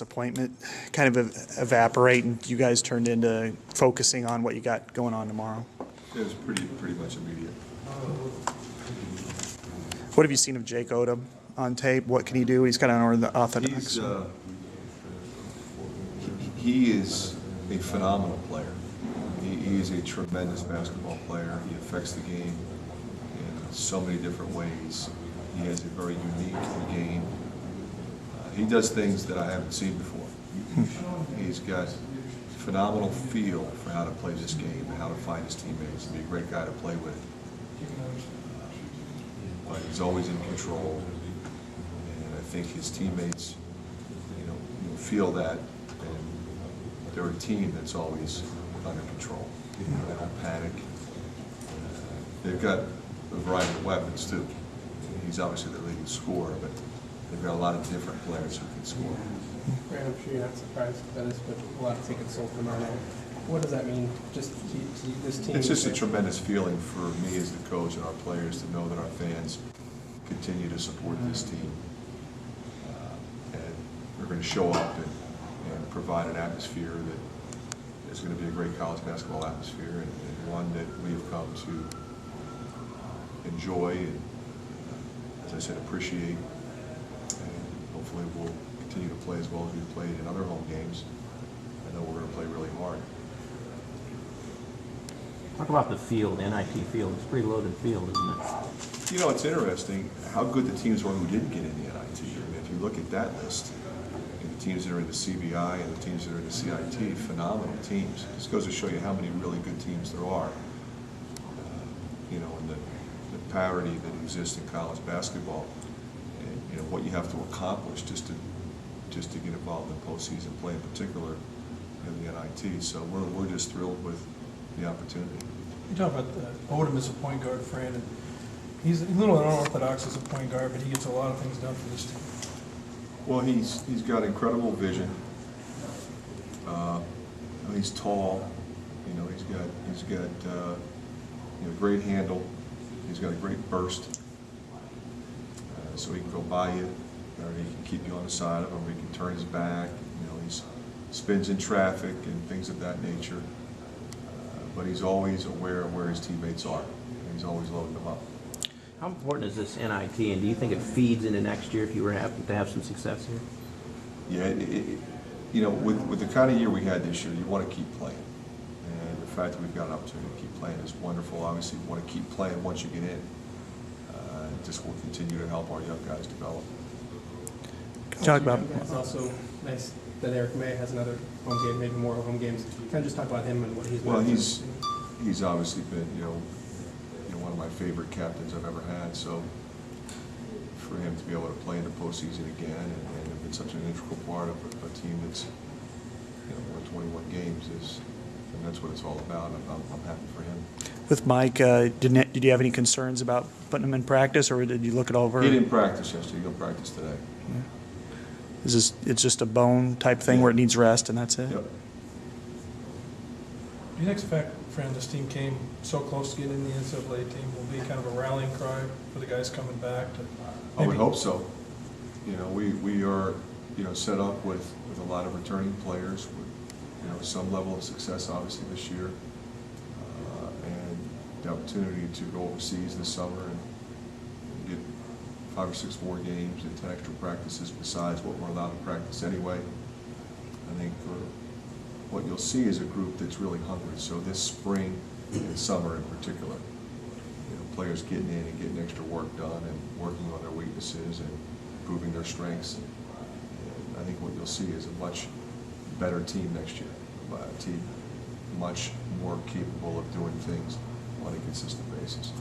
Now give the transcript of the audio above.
disappointment kind of evaporate, and you guys turned into focusing on what you got going on tomorrow? It was pretty much immediate. What have you seen of Jake Odom on tape? What can he do? He's kind of unorthodox. He is a phenomenal player. He is a tremendous basketball player. He affects the game in so many different ways. He has a very unique game. He does things that I haven't seen before. He's got phenomenal feel for how to play this game and how to find his teammates. He'd be a great guy to play with. But he's always in control, and I think his teammates, feel that, and they're a team that's always under control. They don't panic. They've got a variety of weapons too. He's obviously the leading scorer, but they've got a lot of different players who can score. Fran, I'm sure you're not surprised by this, but a lot of take it sold tomorrow. What does that mean? Just this team. It's just a tremendous feeling for me as the coach and our players to know that our fans continue to support this team, and we're going to show up and provide an atmosphere that is going to be a great college basketball atmosphere, and one that we have come to enjoy and, as I said, appreciate. And hopefully we'll continue to play as well as we've played in other home games. I know we're going to play really hard. Talk about the field, NIT field. It's a pretty loaded field, isn't it? It's interesting how good the teams were who didn't get in the NIT. I mean, if you look at that list, the teams that are in the CBI and the teams that are in the CIT, phenomenal teams. This goes to show you how many really good teams there are. And the parity that exists in college basketball, and what you have to accomplish just to get involved in postseason play, in particular in the NIT. So we're just thrilled with the opportunity. You talk about Odom as a point guard, Fran, and he's a little unorthodox as a point guard, but he gets a lot of things done for this team. Well, he's got incredible vision. He's tall. He's got great handle. He's got a great burst. So he can go by you, or he can keep you on the side of him, or he can turn his back. He spins in traffic and things of that nature. But he's always aware of where his teammates are, and he's always loading them up. How important is this NIT, and do you think it feeds into next year if you were to have some success here? Yeah, with the kind of year we had this year, you want to keep playing. And the fact that we've got an opportunity to keep playing is wonderful. Obviously, you want to keep playing once you get in. Just will continue to help our young guys develop. Talk about. It's also nice that Eric May has another home game, maybe more home games. Kind of just talk about him and what he's been. Well, he's obviously been one of my favorite captains I've ever had. So for him to be able to play in the postseason again and have been such an integral part of a team that's won 21 games and that's what it's all about. I'm happy for him. With Mike, did you have any concerns about putting him in practice, or did you look it over? He didn't practice yesterday. He'll practice today. Yeah. It's just a bone type thing where it needs rest, and that's it? Yep. Do you think the fact, Fran, this team came so close to getting in the NCAA team will be kind of a rallying cry for the guys coming back? I would hope so. We are set up with a lot of returning players with some level of success obviously this year, and the opportunity to go overseas this summer and get 5 or 6 more games and 10 extra practices besides what we're allowed to practice anyway. I think what you'll see is a group that's really hungry. So this spring and summer in particular, players getting in and getting extra work done and working on their weaknesses and improving their strengths. And I think what you'll see is a much better team next year, a team much more capable of doing things on a consistent basis.